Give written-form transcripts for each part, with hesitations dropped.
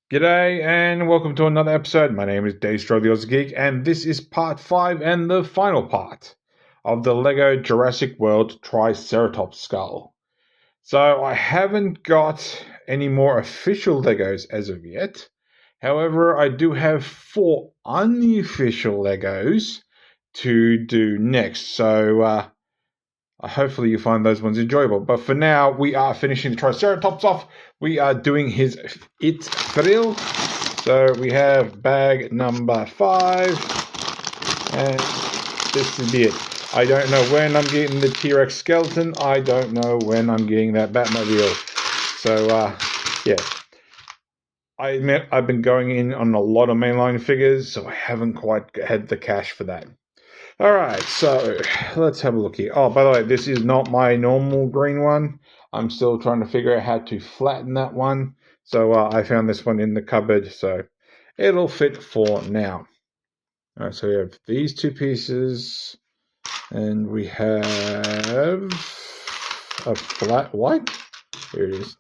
G'day and welcome to another episode. My name is Daethstro the Aussie Geek, and this is part 5 and the final part of the LEGO Jurassic World Triceratops skull. So I haven't got any more official LEGOs as of yet. However, I do have 4 unofficial LEGOs to do next. So hopefully you find those ones enjoyable. But for now, we are finishing the Triceratops off. We are doing his frill. So we have bag number 5, and this is it. I don't know when I'm getting the T-Rex skeleton. I don't know when I'm getting that Batmobile. So, yeah. I admit I've been going in on a lot of mainline figures, so I haven't quite had the cash for that. Alright, so let's have a look here. Oh, by the way, this is not my normal green one. I'm still trying to figure out how to flatten that one. So I found this one in the cupboard, so it'll fit for now. Alright, so we have these 2 pieces, and we have a flat white. Here it is.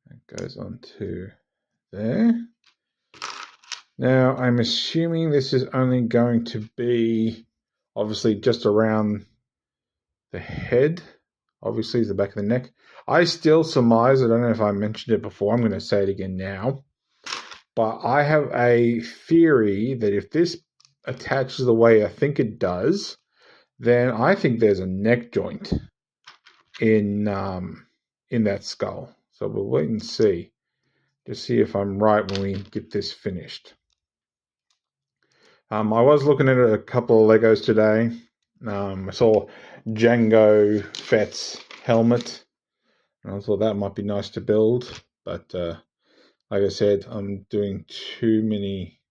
That goes on to there. Now, I'm assuming this is only going to be, obviously, just around the head. Obviously, is the back of the neck. I still surmise, I don't know if I mentioned it before, I'm going to say it again now, but I have a theory that if this attaches the way I think it does, then I think there's a neck joint in that skull. So we'll wait and see to see if I'm right when we get this finished. I was looking at a couple of Legos today. I saw Jango Fett's helmet, and I thought that might be nice to build. But like I said, I'm doing too many.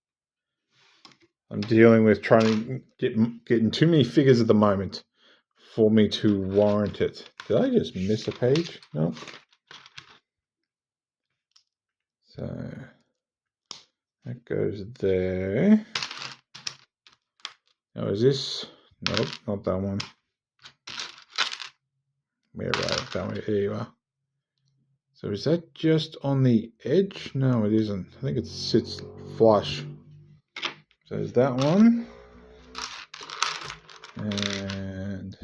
I'm dealing with trying to getting too many figures at the moment for me to warrant it. Did I just miss a page? No. So that goes there. Now is this? Nope, not that one. We're right, that way. There you are. So is that just on the edge? No, it isn't. I think it sits flush. So there's that one. And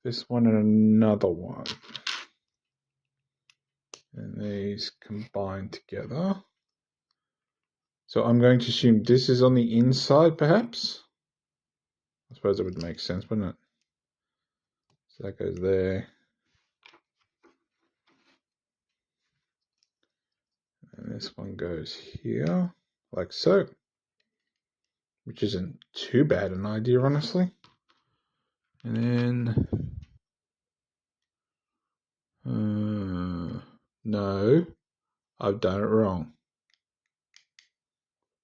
this one and another one. And these combine together. So I'm going to assume this is on the inside, perhaps? I suppose it would make sense, wouldn't it? So that goes there. And this one goes here, like so. Which isn't too bad an idea, honestly. And then... no, I've done it wrong.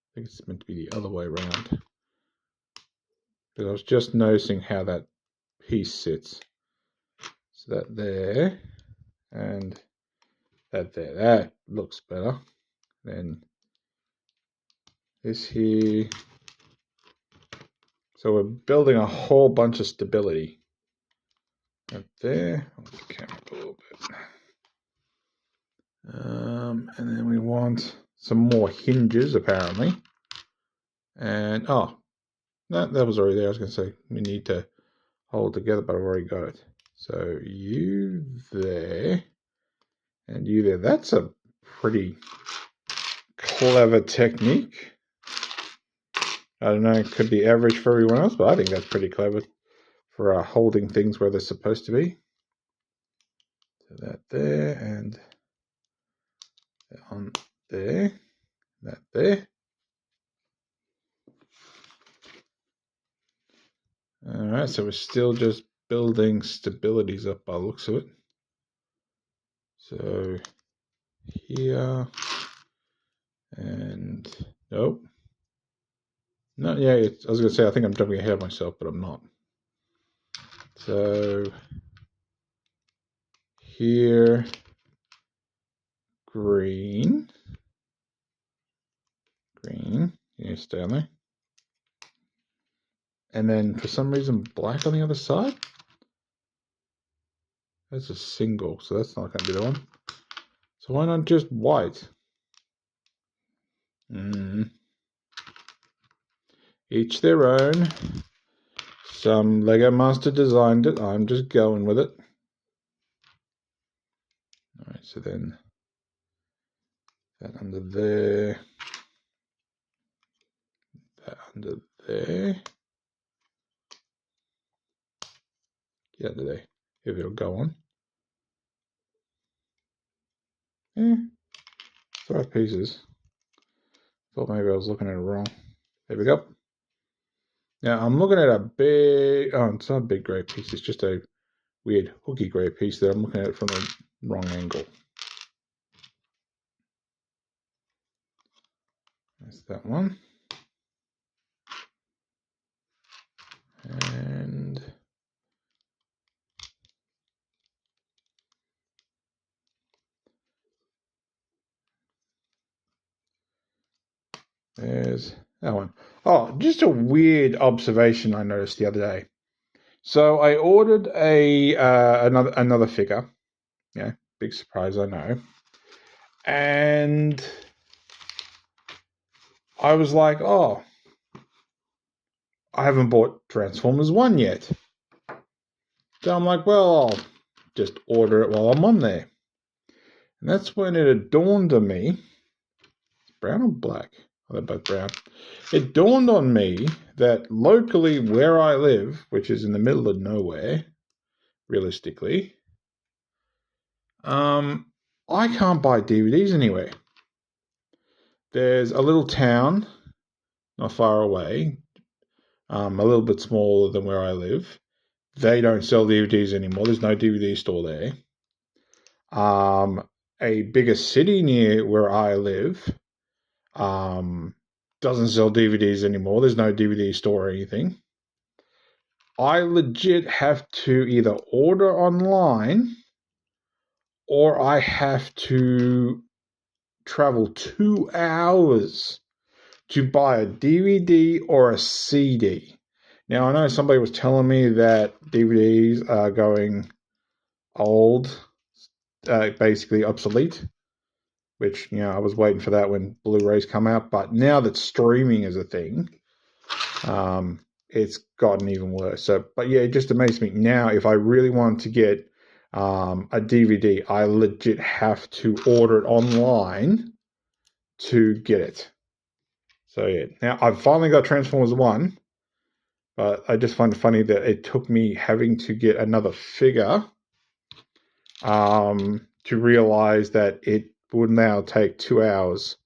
I think it's meant to be the other way around. But I was just noticing how that piece sits. So that there, and that there. That looks better. Then this here. So we're building a whole bunch of stability. Up there. I'll move the camera up a little bit. And then we want some more hinges, apparently. And, oh, that was already there. I was going to say we need to hold together, but I've already got it. So you there, and you there. That's a pretty clever technique. I don't know, it could be average for everyone else, but I think that's pretty clever for holding things where they're supposed to be. So that there, and that on there, that there. Alright, so we're still just building stabilities up by the looks of it. So here, and nope. No, yeah, I was going to say, I think I'm jumping ahead of myself, but I'm not. So here, green, you stay on there. And then for some reason, black on the other side. That's a single, so that's not going to be the one. So why not just white? Each their own. Some Lego master designed it. I'm just going with it. Alright, so then that under there. That under there. Get under there. If it'll go on. Yeah. 5 pieces. Thought maybe I was looking at it wrong. There we go. Now I'm looking at a big, oh, it's not a big grey piece, it's just a weird hooky grey piece that I'm looking at it from the wrong angle. That's that one. And there's that one. Oh, just a weird observation I noticed the other day. So I ordered a another figure. Yeah, big surprise, I know. And I was like, oh, I haven't bought Transformers 1 yet. So I'm like, well, I'll just order it while I'm on there. And that's when it dawned on me. Brown or black? Oh, they're both brown. It dawned on me that locally where I live, which is in the middle of nowhere, realistically, I can't buy DVDs anywhere. There's a little town not far away, a little bit smaller than where I live. They don't sell DVDs anymore. There's no DVD store there. A bigger city near where I live doesn't sell DVDs anymore. There's no DVD store or anything. I legit have to either order online or I have to travel 2 hours to buy a DVD or a CD. Now, I know somebody was telling me that DVDs are going old, basically obsolete, which, I was waiting for that when Blu-rays come out. But now that streaming is a thing, it's gotten even worse. So, but yeah, it just amazed me. Now, if I really want to get a DVD, I legit have to order it online to get it. So yeah, now I've finally got Transformers 1, but I just find it funny that it took me having to get another figure to realize that it would now take 2 hours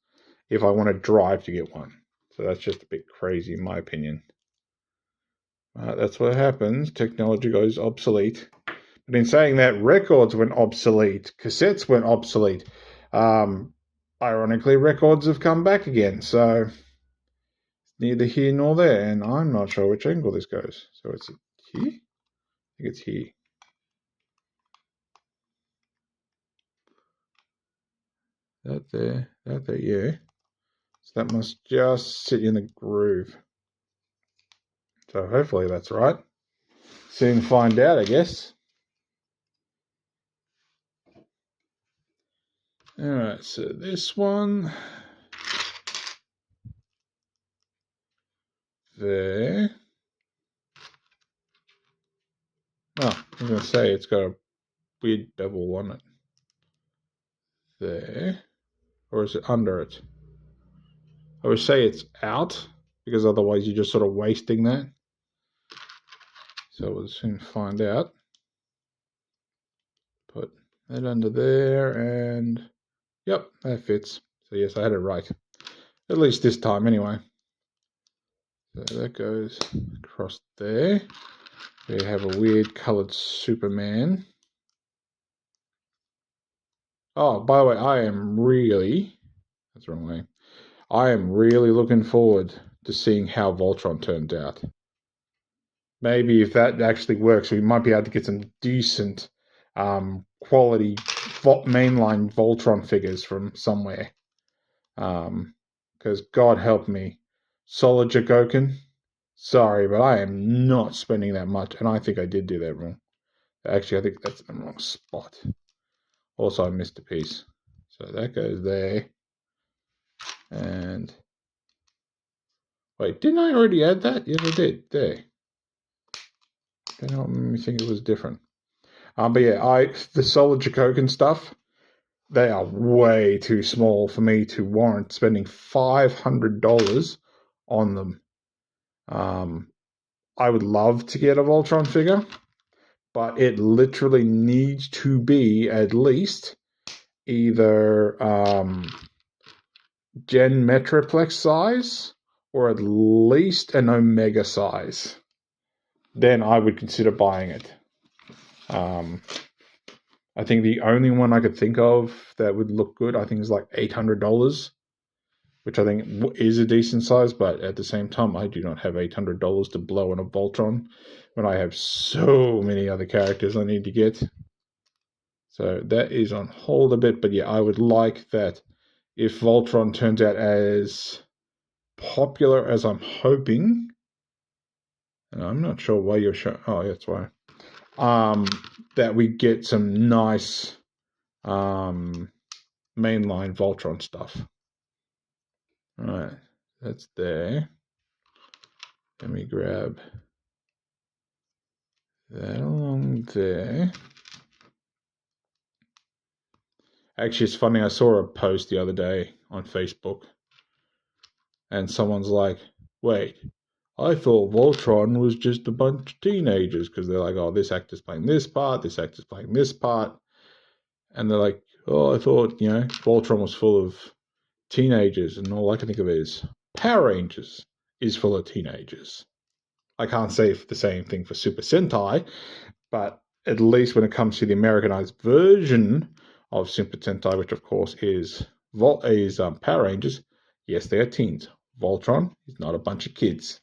if I want to drive to get one. So that's just a bit crazy in my opinion. That's what happens. Technology goes obsolete. But in saying that, records went obsolete. Cassettes went obsolete. Ironically, records have come back again. So neither here nor there. And I'm not sure which angle this goes. So it's here? I think it's here. That there, yeah. So that must just sit in the groove. So hopefully that's right. Soon find out, I guess. Alright, so this one. There. Oh, I was going to say it's got a weird bevel on it. There. Or is it under it? I would say it's out, because otherwise you're just sort of wasting that. So we'll soon find out. Put that under there, and yep, that fits. So yes, I had it right. At least this time anyway. So that goes across there. We have a weird coloured Superman. Oh, by the way, that's the wrong way. I am really looking forward to seeing how Voltron turns out. Maybe if that actually works, we might be able to get some decent quality mainline Voltron figures from somewhere. Because God help me, Solid Jogoken, sorry, but I am not spending that much, and I think I did do that wrong. Actually, I think that's in the wrong spot. Also, I missed a piece. So that goes there. And wait, didn't I already add that? Yes, I did. There. That don't make me think it was different. But yeah, the solid Jacocan stuff, they are way too small for me to warrant spending $500 on them. I would love to get a Voltron figure, but it literally needs to be at least either Gen Metroplex size or at least an Omega size. Then I would consider buying it. I think the only one I could think of that would look good, I think, is like $800, which I think is a decent size. But at the same time, I do not have $800 to blow on a Voltron when I have so many other characters I need to get. So that is on hold a bit. But yeah, I would like that if Voltron turns out as popular as I'm hoping. And I'm not sure why you're showing. Oh, that's why. That we get some nice mainline Voltron stuff. All right, that's there. Let me grab that along there. Actually, it's funny. I saw a post the other day on Facebook, and someone's like, "Wait, I thought Voltron was just a bunch of teenagers," because they're like, "Oh, this actor's playing this part, this actor's playing this part," and they're like, "Oh, I thought Voltron was full of teenagers," and all I can think of is Power Rangers is full of teenagers. I can't say the same thing for Super Sentai, but at least when it comes to the Americanized version of Super Sentai, which of course is Power Rangers, yes, they are teens. Voltron is not a bunch of kids.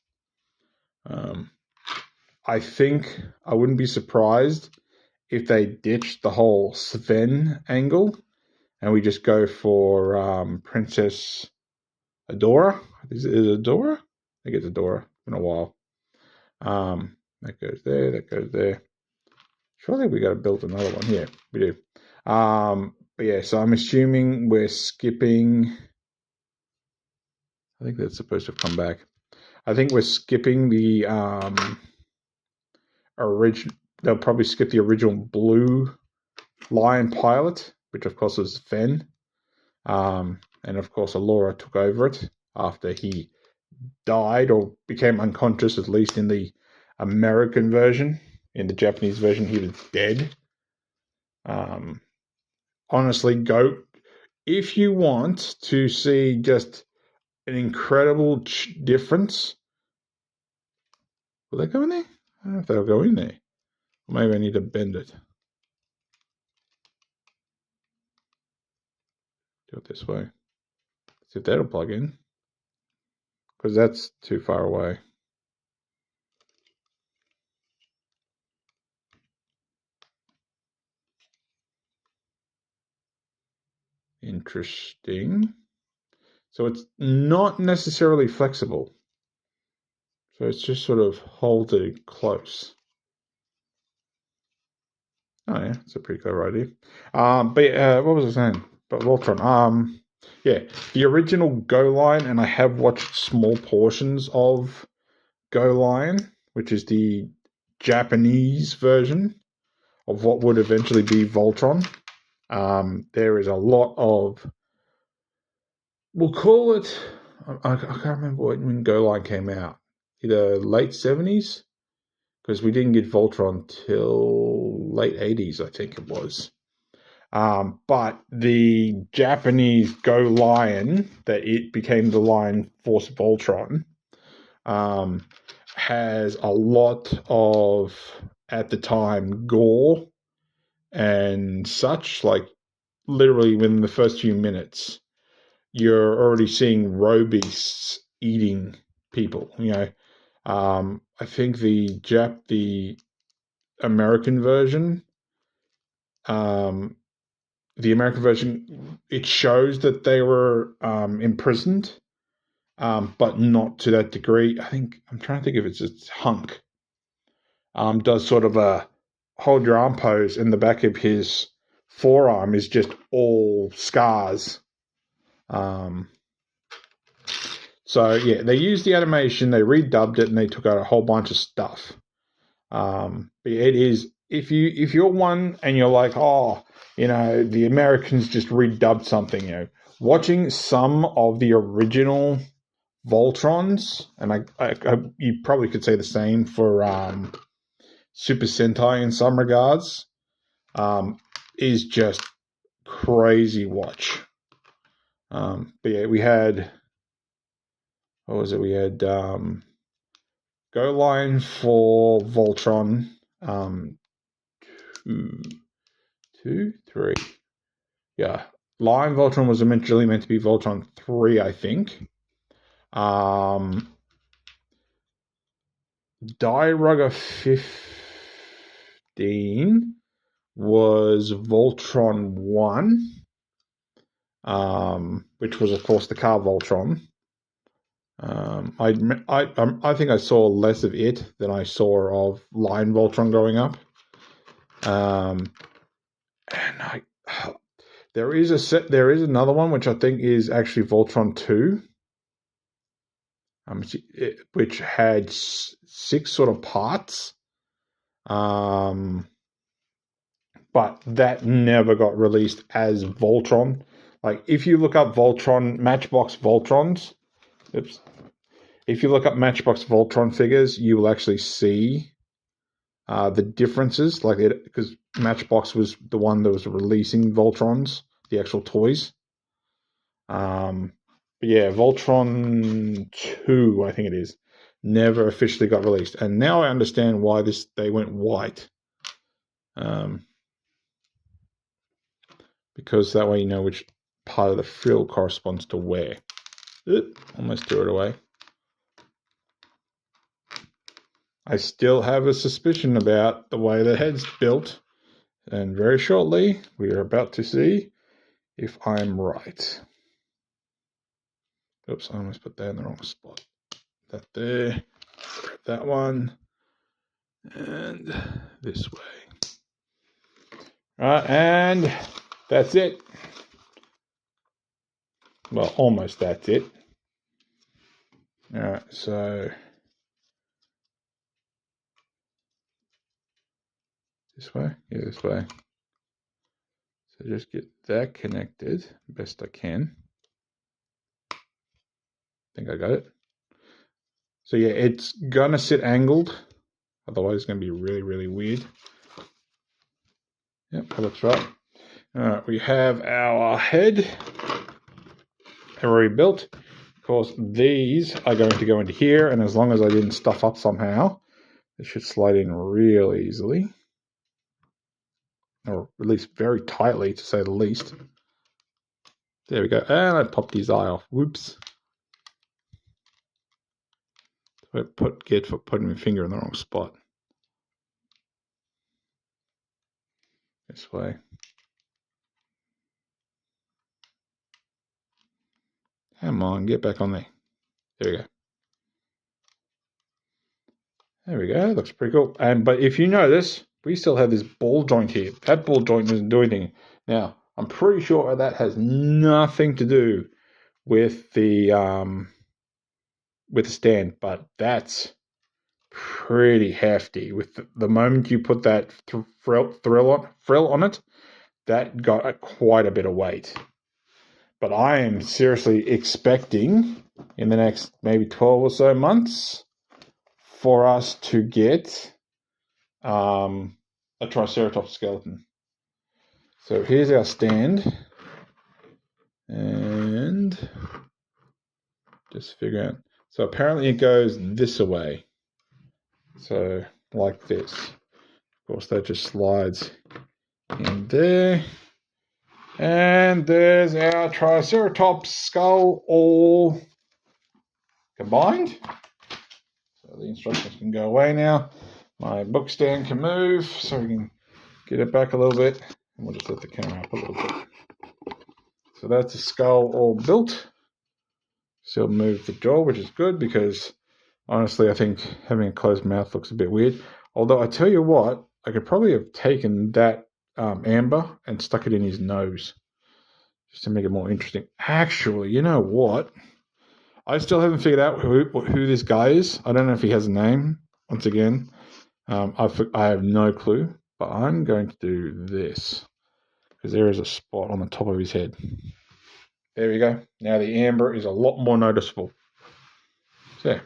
I think I wouldn't be surprised if they ditched the whole Sven angle and we just go for Princess Adora. Is it Adora? I think it's Adora. It's been a while. That goes there. That goes there. Surely we got to build another one here. We do. But yeah, so I'm assuming we're skipping. I think that's supposed to have come back. I think we're skipping the original. They'll probably skip the original Blue Lion pilot, which of course was Fen. And of course, Alora took over it after he died or became unconscious, at least in the American version. In the Japanese version, he was dead. Honestly, go if you want to see just an incredible difference. Will they go in there? I don't know if they'll go in there. Or maybe I need to bend it. Do it this way. See if that'll plug in. Because that's too far away. Interesting. So it's not necessarily flexible. So it's just sort of holds it close. Oh yeah, it's a pretty clever idea. But what was I saying? But Voltron. Yeah, the original Go Line, and I have watched small portions of Go Line, which is the Japanese version of what would eventually be Voltron. There is a lot of, we'll call it, I can't remember when Go Line came out, either late 70s, because we didn't get Voltron till late 80s, I think it was. But the Japanese Go Lion, that it became the Lion Force Voltron, has a lot of, at the time, gore and such. Like, literally within the first few minutes, you're already seeing robeasts eating people. I think the American version, it shows that they were imprisoned, but not to that degree. I'm trying to think if it's Hunk. Does sort of a hold your arm pose in the back of his forearm is just all scars. So yeah, they used the animation, they redubbed it, and they took out a whole bunch of stuff. But it is, if you're one and you're like, oh, the Americans just redubbed something, watching some of the original Voltrons, and you probably could say the same for Super Sentai in some regards, is just crazy watch. But yeah, we had, what was it? We had Go Line for Voltron, 2, 3. Yeah, Line Voltron was eventually meant to be Voltron 3, I think. Diarugger 15 was Voltron 1, which was, of course, the car Voltron. I think I saw less of it than I saw of Line Voltron growing up. And there is another one which I think is actually Voltron 2. Which had 6 sort of parts, but that never got released as Voltron. Like, if you look up Matchbox Voltrons, if you look up Matchbox Voltron figures, you will actually see the differences, because Matchbox was the one that was releasing Voltrons, the actual toys. But yeah, Voltron 2, I think it is, never officially got released. And now I understand why they went white. Because that way you know which part of the frill corresponds to where. Almost threw it away. I still have a suspicion about the way the head's built. And very shortly, we are about to see if I'm right. Oops, I almost put that in the wrong spot. That there, that one, and this way. All right, and that's it. Well, almost that's it. All right, so this way? Yeah, this way. So just get that connected best I can. I think I got it. So yeah, it's gonna sit angled, otherwise it's gonna be really, really weird. Yep, that looks right. All right, we have our head already built. Of course, these are going to go into here, and as long as I didn't stuff up somehow, it should slide in real easily. Or at least very tightly, to say the least. There we go. And I popped his eye off. Whoops. I get for putting my finger in the wrong spot. This way. Come on, get back on there. There we go. There we go. Looks pretty cool. But if you notice, we still have this ball joint here. That ball joint doesn't do anything. Now, I'm pretty sure that has nothing to do with the stand, but that's pretty hefty. With the moment you put that frill on it, that got quite a bit of weight. But I am seriously expecting in the next maybe 12 or so months for us to get a Triceratops skeleton. So here's our stand, and just figure out. So apparently it goes this way. So like this. Of course, that just slides in there. And there's our Triceratops skull all combined. So the instructions can go away now. My book stand can move, so we can get it back a little bit. And we'll just let the camera up a little bit. So that's the skull all built. Still move the jaw, which is good, because honestly, I think having a closed mouth looks a bit weird. Although I tell you what, I could probably have taken that amber and stuck it in his nose just to make it more interesting. Actually, you know what? I still haven't figured out who this guy is. I don't know if he has a name. Once again, I have no clue. But I'm going to do this because there is a spot on the top of his head. There we go. Now the amber is a lot more noticeable. So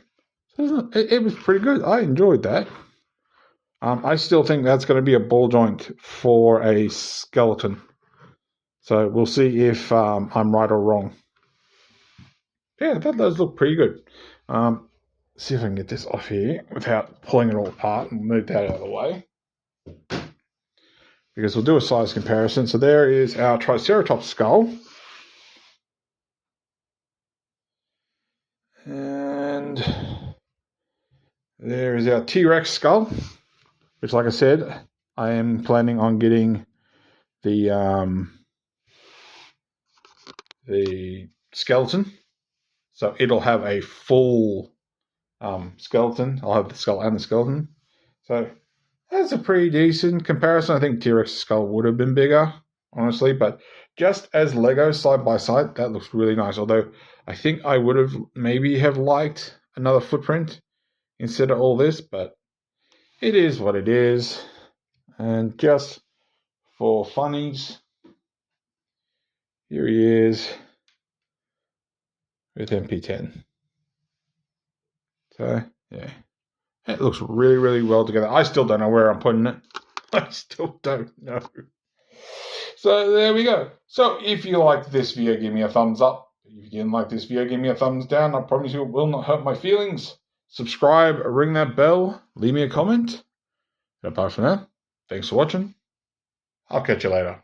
it was pretty good. I enjoyed that. I still think that's going to be a ball joint for a skeleton. So we'll see if I'm right or wrong. Yeah, that does look pretty good. See if I can get this off here without pulling it all apart and move that out of the way. Because we'll do a size comparison. So there is our Triceratops skull. And there is our T-Rex skull, which, like I said, I am planning on getting the skeleton. So it'll have a full skeleton. I'll have the skull and the skeleton. So that's a pretty decent comparison. I think T-Rex's skull would have been bigger, honestly, but just as Lego side by side, that looks really nice. Although I think I would have maybe have liked another footprint instead of all this, but it is what it is. And just for funnies, here he is with MP10. So, yeah. It looks really, really well together. I still don't know where I'm putting it. I still don't know. So, there we go. So, if you liked this video, give me a thumbs up. If you didn't like this video, give me a thumbs down. I promise you it will not hurt my feelings. Subscribe, ring that bell, leave me a comment. And apart from that, thanks for watching. I'll catch you later.